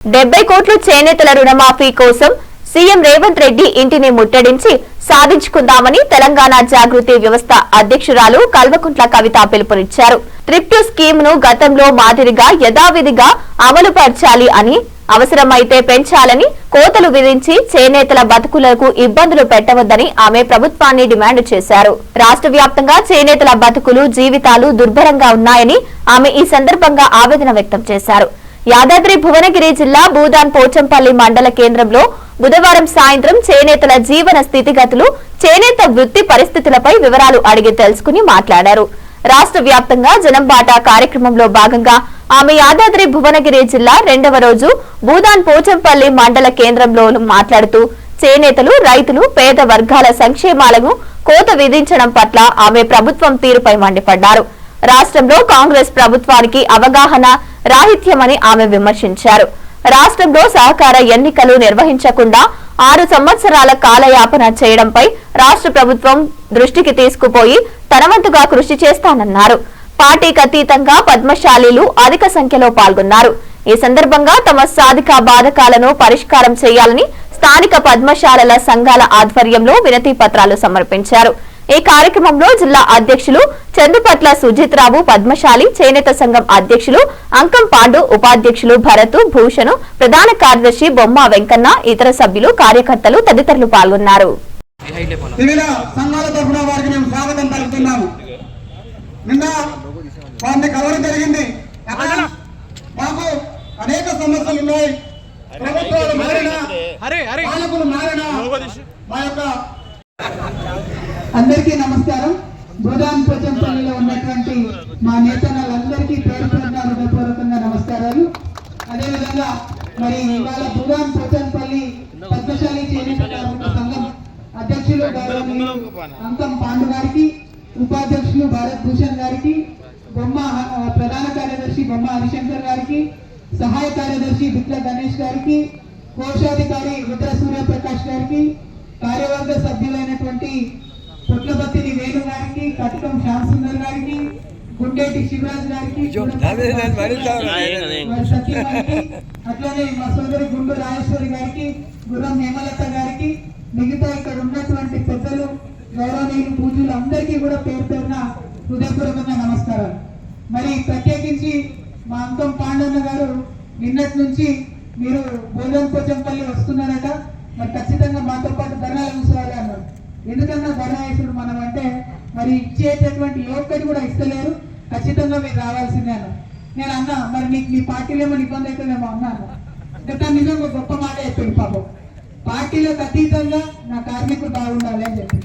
70 కోట్ల చేనేతల రుణమాఫీ కోసం సీఎం రేవంత్ రెడ్డి ఇంటిని ముట్టడించి సాధించుకుందామని తెలంగాణ జాగృతి వ్యవస్థ అధ్యక్షురాలు కల్వకుంట్ల కవిత పిలుపునిచ్చారు. త్రిప్టు స్కీమ్ ను గతంలో మాదిరిగా యథావిధిగా అమలుపరచాలి అని, అవసరమైతే పెంచాలని, కోతలు విధించి చేనేతల బతుకులకు ఇబ్బందులు పెట్టవద్దని ఆమె ప్రభుత్వాన్ని డిమాండ్ చేశారు. రాష్ట్ర వ్యాప్తంగా చేనేతల బతుకులు, జీవితాలు దుర్భరంగా ఉన్నాయని ఆమె ఈ సందర్భంగా ఆవేదన వ్యక్తం చేశారు. యాదాద్రి భువనగిరి జిల్లా భూదాన్ పోచంపల్లి మండల కేంద్రంలో బుధవారం సాయంత్రం చేనేతల జీవన స్థితిగతులు, చేనేత వృత్తి పరిస్థితులపై వివరాలు అడిగి తెలుసుకుని మాట్లాడారు. రాష్ట్ర వ్యాప్తంగా జనంబాట కార్యక్రమంలో భాగంగా ఆమె యాదాద్రి భువనగిరి జిల్లా 2వ రోజు భూదాన్ పోచంపల్లి మండల కేంద్రంలో మాట్లాడుతూ చేనేతలు, రైతులు, పేద వర్గాల సంక్షేమాలను కోత విధించడం పట్ల ఆమె ప్రభుత్వం తీరుపై మండిపడ్డారు. రాష్ట్రంలో కాంగ్రెస్ ప్రభుత్వానికి అవగాహన రాహిత్యమని ఆమె విమర్శించారు. రాష్ట్రంలో సహకార ఎన్నికలు నిర్వహించకుండా 6 సంవత్సరాల కాలయాపన చేయడంపై రాష్ట్ర ప్రభుత్వం దృష్టికి తీసుకుపోయి తనవంతుగా కృషి చేస్తానన్నారు. పార్టీకి అతీతంగా పద్మశాలీలు అధిక సంఖ్యలో పాల్గొన్నారు. ఈ సందర్భంగా తమ సాధిక బాధకాలను పరిష్కారం చేయాలని స్థానిక పద్మశాలల సంఘాల ఆధ్వర్యంలో వినతి పత్రాలు సమర్పించారు. ఈ కార్యక్రమంలో జిల్లా అధ్యక్షులు చందుపట్ల సుజిత్రావు, పద్మశాలి చేనేత సంఘం అధ్యక్షులు అంకం పాండు, ఉపాధ్యక్షులు భరత్, భూషణ్, ప్రధాన కార్యదర్శి బొమ్మ వెంకన్న, ఇతర సభ్యులు, కార్యకర్తలు తదితరులు పాల్గొన్నారు. అందరికీ నమస్కారం. భూదాన్ పోచంపల్లిలో ఉన్నటువంటి మా నేతలందరికీ పేరు పేరున హృదయపూర్వకంగా నమస్కారాలు. అదేవిధంగా మరి ఇవాళ భూదాన్ పోచంపల్లి పద్మశాలి చేనేత కార్మిక సంఘం అధ్యక్షులు అంకం పాండు గారికి, ఉపాధ్యక్షులు భారత్ భూషణ్ గారికి, ప్రధాన కార్యదర్శి బొమ్మ హరిశంకర్ గారికి, సహాయ కార్యదర్శి బిట్ల గణేష్ గారికి, కోశాధికారి రుద్ర సూర్యప్రకాష్ గారికి, కార్యవర్గ సభ్యులైనటువంటి పుట్లబత్తిని వేణు గారికి, కటకం శ్యామ్ సుందర్ గారికి, గుండేటి శివరాజ్ గారికి, అట్లానే మా సోదరి గుండు రాజేశ్వరి గారికి, గుర్రం హేమలత గారికి, మిగతా ఇక్కడ ఉన్నటువంటి పెద్దలు, గౌరవనీయులు, పూజలు అందరికీ కూడా పేరు పేరున హృదయపూర్వకంగా నమస్కారాలు. మరి ప్రత్యేకించి మా అంకం పాండన్న గారు నిన్నటి నుంచి మీరు భూదాన్ పోచంపల్లి వస్తున్నారట, మరి ఖచ్చితంగా మాతో పాటు ధర్నాలు కూర్చోవాలి అన్నారు. ఎందుకన్నా ధర్నా వేసుడు మనం అంటే మరి ఇచ్చేటటువంటి ఏ ఒక్కటి కూడా ఇస్తలేరు, ఖచ్చితంగా మీరు రావాల్సిందే అన్నారు. నేను అన్నా మరి మీకు మీ పార్టీలో ఏమైనా ఇబ్బంది అవుతుందేమో అన్నాను. ఇంకా నిజంగా గొప్ప మాట చెప్పాడు పాపం. పార్టీలకు అతీతంగా నా కార్మికులు బాగుండాలి అని చెప్పి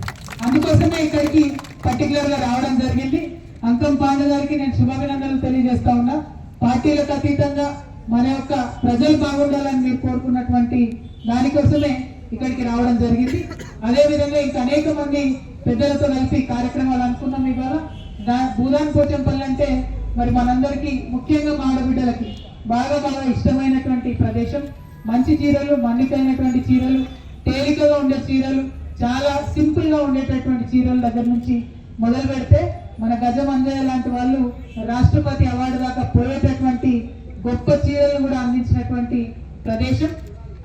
అందుకోసమే ఇక్కడికి పర్టికులర్ గా రావడం జరిగింది. అంకం పాండు గారికి నేను శుభాభినందనలు తెలియజేస్తా ఉన్నా. పార్టీలకు అతీతంగా మన యొక్క ప్రజలు బాగుండాలని మీరు కోరుకున్నటువంటి దానికోసమే ఇక్కడికి రావడం జరిగింది. అదే విధంగా ఇంకా అనేక మంది పెద్దలతో కలిపి కార్యక్రమాలు అనుకున్నాం. ఇవాళ భూదాన్ పోచంపల్లి అంటే మరి మనందరికీ ముఖ్యంగా మా ఆడబిడ్డలకి బాగా ఇష్టమైనటువంటి ప్రదేశం. మంచి చీరలు, మన్నికైనటువంటి చీరలు, తేలికగా ఉండే చీరలు, చాలా సింపుల్ గా ఉండేటటువంటి చీరల దగ్గర నుంచి మొదలు పెడితే మన గజం అంజయ్య లాంటి వాళ్ళు రాష్ట్రపతి అవార్డు దాకా పోయేటటువంటి గొప్ప చీరలు కూడా అందించినటువంటి ప్రదేశం.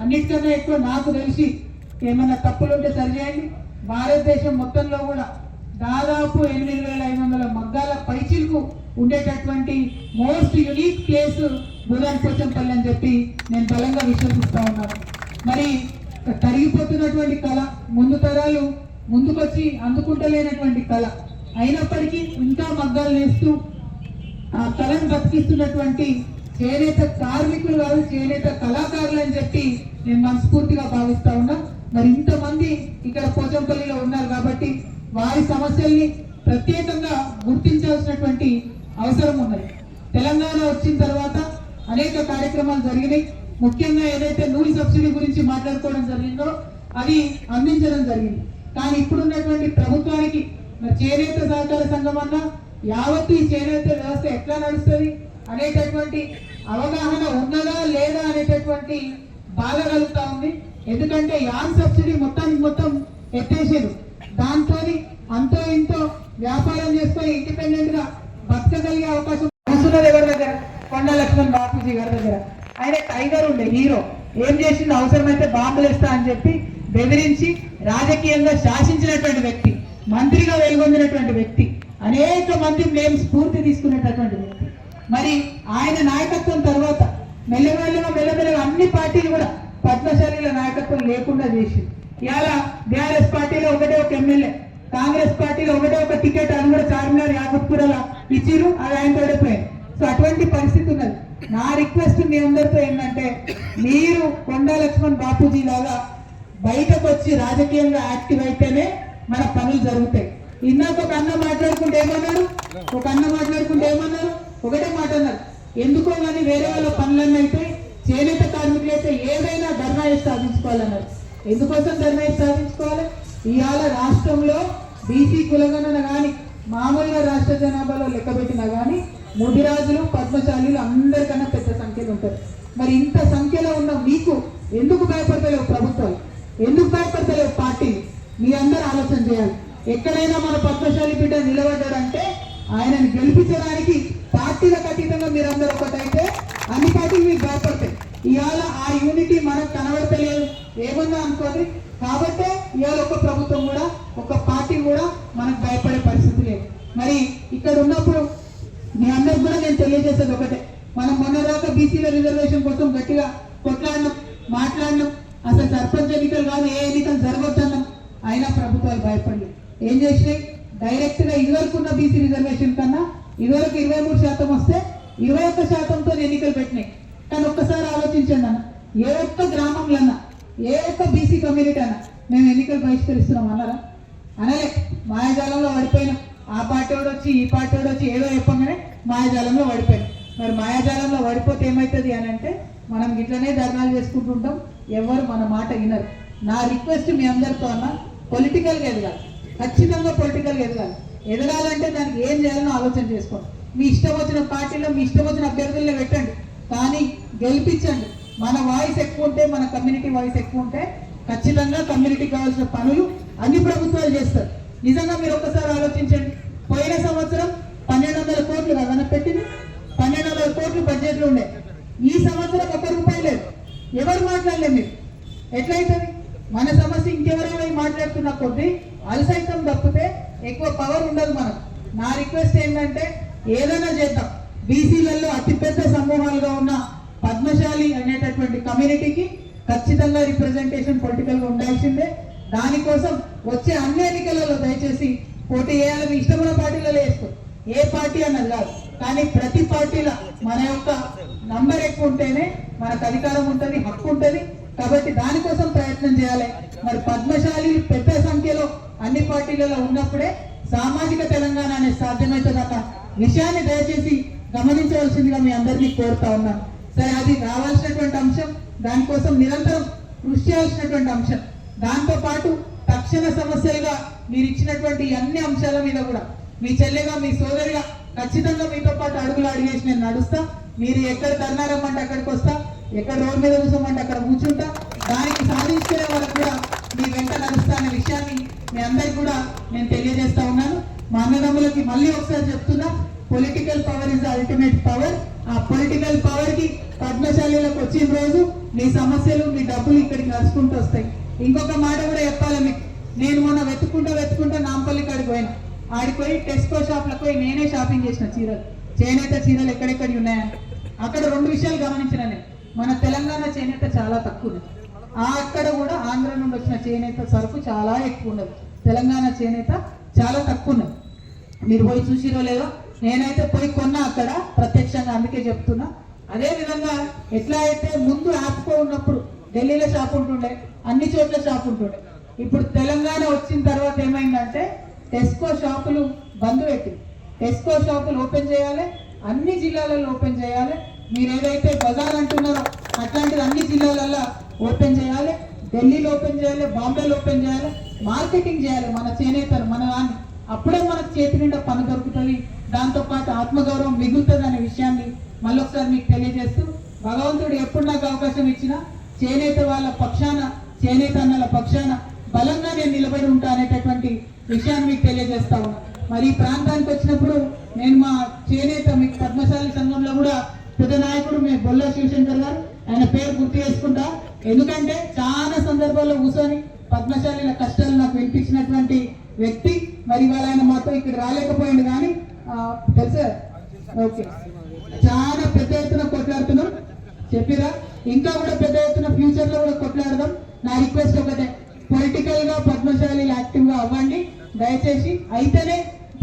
అన్నిటికన్నా ఎక్కువ నాకు తెలిసి ఏమైనా తప్పులుంటే సరిచేయండి, భారతదేశం మొత్తంలో కూడా దాదాపు 8,500 మగ్గాల పైచిలకు ఉండేటటువంటి most unique place Bhoodan Pochampally అని చెప్పి నేను బలంగా విశ్వసిస్తా ఉన్నాను. మరి తరిగిపోతున్నటువంటి కళ, ముందు తరాలు ముందుకొచ్చి అందుకుంటలేనటువంటి కళ, అయినప్పటికీ ఇంకా మగ్గాలు నేస్తూ ఆ కళను బతికిస్తున్నటువంటి చేనేత కార్మికులు కాదు, చేనేత కళాకారులు అని చెప్పి నేను మనస్ఫూర్తిగా భావిస్తా ఉన్నా. మరి ఇంతమంది ఇక్కడ పోచంపల్లిలో ఉన్నారు కాబట్టి వారి సమస్యల్ని ప్రత్యేకంగా గుర్తించాల్సినటువంటి అవసరం ఉన్నది. తెలంగాణ వచ్చిన తర్వాత అనేక కార్యక్రమాలు జరిగినాయి. ముఖ్యంగా ఏదైతే నూనె సబ్సిడీ గురించి మాట్లాడుకోవడం జరిగిందో అది అందించడం జరిగింది. కానీ ఇప్పుడున్నటువంటి ప్రభుత్వానికి మరి చేనేత సహకార సంఘం అన్నా యావత్తు ఈ చేనేత వ్యవస్థ ఎట్లా నడుస్తుంది అనేటటువంటి అవగాహన ఉన్నదా లేదా అనేటటువంటి బాధ కలుగుతా ఉంది. ఎందుకంటే యాన్ సబ్సిడీ మొత్తం ఎత్తేసారు. దాంతో అంతో ఇంతో వ్యాపారం చేసుకొని ఇండిపెండెంట్ గా బతకగలిగే అవకాశం ఎవరి దగ్గర, కొండ లక్ష్మణ్ బాపూజీ గారి దగ్గర. ఆయన టైగర్ ఉండే హీరో. ఏం చేసింది, అవసరమైతే బాంబులు వేస్తా అని చెప్పి బెదిరించి రాజకీయంగా శాసించినటువంటి వ్యక్తి, మంత్రిగా వెలుగొందినటువంటి వ్యక్తి, అనేక మంది మేము స్ఫూర్తి తీసుకునేటటువంటి వ్యక్తి. మరి ఆయన నాయకత్వం తర్వాత మెల్లమెల్లగా అన్ని పార్టీలు కూడా పద్మశాలీల నాయకత్వం లేకుండా చేసి ఇవాళ బీఆర్ఎస్ పార్టీలో ఒకటే ఒక ఎమ్మెల్యే, కాంగ్రెస్ పార్టీలో ఒకటే ఒక టికెట్, అది కూడా చార్మినార్ యాదవ్పూర్ల ఇచ్చిరు, అది ఆయన తోడిపోయారు. సో అటువంటి పరిస్థితి ఉన్నది. నా రిక్వెస్ట్ మీ అందరితో ఏంటంటే, మీరు కొండా లక్ష్మణ్ బాపూజీ లాగా బయటకు వచ్చి రాజకీయంగా యాక్టివ్ అయితేనే మన పనులు జరుగుతాయి. ఇందాక ఒక అన్న మాట్లాడుకుంటే ఏమన్నారు, ఒకటే మాట అన్నారు, ఎందుకో కానీ వేరే వాళ్ళ పనులన్నీ అయితే చేనేత కార్మికులు అయితే ఏదైనా ధర్నా చేసి సాధించుకోవాలన్నారు. ఎందుకోసం ధర్నా చేసి సాధించుకోవాలి? ఇవాళ రాష్ట్రంలో బీసీ కులగణన కానీ మామూలుగా రాష్ట్ర జనాభాలో లెక్కబెట్టినా కానీ ముదిరాజులు పద్మశాలీలు అందరికన్నా పెద్ద సంఖ్యలో ఉంటారు. మరి ఇంత సంఖ్యలో ఉన్న మీకు ఎందుకు భయపడతలేవు ప్రభుత్వాలు, ఎందుకు భయపడతలేవు పార్టీలు? మీ అందరూ ఆలోచన చేయాలి. ఎక్కడైనా మన పద్మశాలి బిడ్డ నిలబడ్డాడంటే ఆయనను గెలిపించడానికి పార్టీలకు అతీతంగా మీరందరూ ఒకటైతే అన్ని పార్టీలు మీకు భయపడతాయి. ఇవాళ ఆ యూనిటీ మనకు కనబడతలేదు, ఏమన్నా అనుకోండి. కాబట్టే ఇవాళ ఒక ప్రభుత్వం కూడా ఒక పార్టీ కూడా మనకు భయపడే పరిస్థితి లేదు. మరి ఇక్కడ ఉన్నప్పుడు మీ అందరికి కూడా నేను తెలియజేసేది ఒకటే, మనం మొన్న దాకా బీసీల రిజర్వేషన్ కోసం గట్టిగా కొట్లాడినాం, మాట్లాడినాం. అసలు సర్పంచ్ ఎన్నికలు కాదు, ఏ ఎన్నికలు జరగొద్దన్నాం. అయినా ప్రభుత్వాలు భయపడలేదు. ఏం చేసినాయి, డైరెక్ట్ గా ఇదివరకు ఉన్న బీసీ రిజర్వేషన్ కన్నా ఇదివరకు 23% వస్తే 21%తో ఎన్నికలు పెట్టినాయి. కానీ ఒక్కసారి ఆలోచించండి అన్న, ఏ ఒక్క గ్రామంలో అన్నా, ఏ ఒక్క బీసీ కమ్యూనిటీ అన్నా మేము ఎన్నికలు బహిష్కరిస్తున్నాం అన్నారా? అనలే. మాయాజాలంలో పడిపోయినాం. ఆ పార్టీ వాడు వచ్చి ఈ పార్టీ వాడు వచ్చి ఏదో చెప్పగానే మాయాజాలంలో పడిపోయాం. మరి మాయాజాలంలో పడిపోతే ఏమవుతుంది అని అంటే మనం ఇట్లనే ధర్నాలు చేసుకుంటుంటాం, ఎవరు మన మాట వినరు. నా రిక్వెస్ట్ మీ అందరితో అన్న, పొలిటికల్గా ఎదగాలి, ఖచ్చితంగా పొలిటికల్గా ఎదగాలి. ఎదగాలంటే దానికి ఏం చేయాలని ఆలోచన చేసుకోండి. మీ ఇష్టం వచ్చిన పార్టీలో మీ ఇష్టం వచ్చిన అభ్యర్థులనే పెట్టండి, కానీ గెలిపించండి. మన వాయిస్ ఎక్కువ ఉంటే, మన కమ్యూనిటీ వాయిస్ ఎక్కువ ఉంటే ఖచ్చితంగా కమ్యూనిటీకి కావాల్సిన పనులు అన్ని ప్రభుత్వాలు చేస్తారు. నిజంగా మీరు ఒక్కసారి ఆలోచించండి. పోయిన సంవత్సరం 1200 కోట్లు కదా పెట్టింది, 1200 కోట్లు బడ్జెట్లు ఉండే. ఈ సంవత్సరం ₹1 లేదు. ఎవరు మాట్లాడలేదు. మీరు ఎట్లయితుంది? మన సమస్య ఇంకెవరైనా మాట్లాడుతున్న కొద్దీ అలసైతం తప్పితే ఎక్కువ పవర్ ఉండదు మనకు. నా రిక్వెస్ట్ ఏంటంటే ఏదైనా చేద్దాం. బీసీలలో అతిపెద్ద సమూహాలుగా ఉన్న పద్మశాలి అనేటటువంటి కమ్యూనిటీకి ఖచ్చితంగా రిప్రజెంటేషన్ పొలిటికల్గా ఉండాల్సిందే. దానికోసం వచ్చే అన్ని ఎన్నికలలో దయచేసి పోటీ చేయాలి. మీ ఇష్టమైన పార్టీలలో వేసుకో, ఏ పార్టీ అన్నది కాదు, కానీ ప్రతి పార్టీలో మన యొక్క నంబర్ ఎక్కువ ఉంటేనే మనకు అధికారం ఉంటుంది, హక్కు ఉంటుంది. కాబట్టి దానికోసం ప్రయత్నం చేయాలి. మరి పద్మశాలి పెద్ద సంఖ్యలో అన్ని పార్టీలలో ఉన్నప్పుడే సామాజిక తెలంగాణ అనేది సాధ్యమవుతుందన్న విషయాన్ని దయచేసి గమనించవలసిందిగా మీ అందరినీ కోరుతా ఉన్నాను. సరే, అది రావాల్సినటువంటి అంశం, దానికోసం నిరంతరం కృషి చేయాల్సినటువంటి అంశం. దాంతో పాటు తక్షణ సమస్యలుగా మీరు ఇచ్చినటువంటి అన్ని అంశాల మీద కూడా మీ చెల్లెగా, మీ సోదరిగా ఖచ్చితంగా మీతో పాటు అడుగులు అడిగేసి నేను నడుస్తా. మీరు ఎక్కడ ధర్నారమ్మంటే అక్కడికి వస్తా, ఎక్కడ రోడ్డు మీద కూర్చోమంటే అక్కడ కూర్చుంటా. దానికి సాధించుకునే వాళ్ళకు కూడా మీ వెంట నడుస్తా అనే విషయాన్ని మీ అందరికి కూడా నేను తెలియజేస్తా ఉన్నాను. మా అన్నదమ్ములకి మళ్ళీ ఒకసారి చెప్తున్నా, political power is the ultimate power. ఆ పొలిటికల్ పవర్ కి పద్మశాలీలకు వచ్చిన రోజు మీ సమస్యలు, మీ డబ్బులు ఇక్కడికి నడుచుకుంటూ వస్తాయి. ఇంకొక మాట కూడా చెప్పాలి మీకు. నేను మొన్న వెతుక్కుంటా నాంపల్లి కాడికి పోయినా. ఆడిపోయి టెస్కో షాప్లకు పోయి నేనే షాపింగ్ చేసిన చీరలు, చేనేత చీరలు ఎక్కడెక్కడి ఉన్నాయని. అక్కడ 2 విషయాలు గమనించిన నేను. మన తెలంగాణ చేనేత చాలా తక్కువ ఉంది. అక్కడ కూడా ఆంధ్ర నుండి వచ్చిన చేనేత సరుకు చాలా ఎక్కువ ఉన్నది. తెలంగాణ చేనేత చాలా తక్కువ ఉన్నది. మీరు పోయి చూసిరో లేదో, నేనైతే పోయి కొన్నా అక్కడ ప్రత్యక్షంగా, అందుకే చెప్తున్నా. అదే విధంగా ఎట్లా అయితే ముందు యాప్కో ఉన్నప్పుడు ఢిల్లీలో షాప్ ఉంటుండే, అన్ని చోట్ల షాప్ ఉంటుండే. ఇప్పుడు తెలంగాణ వచ్చిన తర్వాత ఏమైందంటే టెస్కో షాపులు బంద్ పెట్టి, టెస్కో షాపులు ఓపెన్ చేయాలి, అన్ని జిల్లాలలో ఓపెన్ చేయాలి. మీరు ఏదైతే బజార్ అంటున్నారో అట్లాంటిది అన్ని జిల్లాలలో ఓపెన్ చేయాలి. ఢిల్లీలో ఓపెన్ చేయాలి, బాంబేలో ఓపెన్ చేయాలి, మార్కెటింగ్ చేయాలి మన చేనేతను, మన దాన్ని. అప్పుడే మనకు చేతి నిండా పని దొరుకుతుంది, దాంతోపాటు ఆత్మగౌరవం మిగులుతుంది అనే విషయాన్ని మళ్ళొకసారి మీకు తెలియజేస్తూ, భగవంతుడు ఎప్పుడు నాకు అవకాశం ఇచ్చినా చేనేత వాళ్ళ పక్షాన, చేనేత అన్నల పక్షాన బలంగా నేను నిలబడి ఉంటా అనేటటువంటి విషయాన్ని మీకు తెలియజేస్తా ఉన్నా. మరి ఈ ప్రాంతానికి వచ్చినప్పుడు నేను మా చేనేత మీకు పద్మశాలి సంఘంలో కూడా పెద్ద నాయకుడు మీ బొల్ల శివశంకర్ గారు ఆయన పేరు గుర్తు చేసుకుంటా, ఎందుకంటే చాలా సందర్భాల్లో కూర్చొని పద్మశాలిల కష్టాలు నాకు వినిపించినటువంటి వ్యక్తి. మరి ఇవాళ ఆయన మాతో ఇక్కడ రాలేకపోయింది కానీ తెలుసా, ఓకే, చాలా పెద్ద ఎత్తున కొట్లాడుతున్నాం చెప్పిరా, ఇంకా కూడా పెద్ద ఎత్తున ఫ్యూచర్ లో కూడా కొట్లాడదాం. నా రిక్వెస్ట్ ఒకటే, పొలిటికల్ గా పద్మశాలి యాక్టివ్ గా అవ్వండి దయచేసి, అయితేనే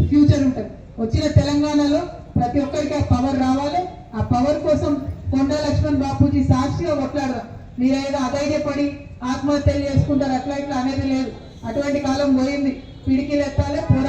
ఫ్యూచర్ ఉంటుంది. వచ్చిన తెలంగాణలో ప్రతి ఒక్కరికి ఆ పవర్ రావాలి. ఆ పవర్ కోసం కొండా లక్ష్మణ్ బాపూజీ సాక్షిగా కొట్లాడదాం. మీరేదో అధైర్యపడి ఆత్మహత్యలు చేసుకుంటారు అట్లా ఇట్లా అనేది లేదు. అటువంటి కాలం పోయింది. పిడికిలు ఎత్తాలి.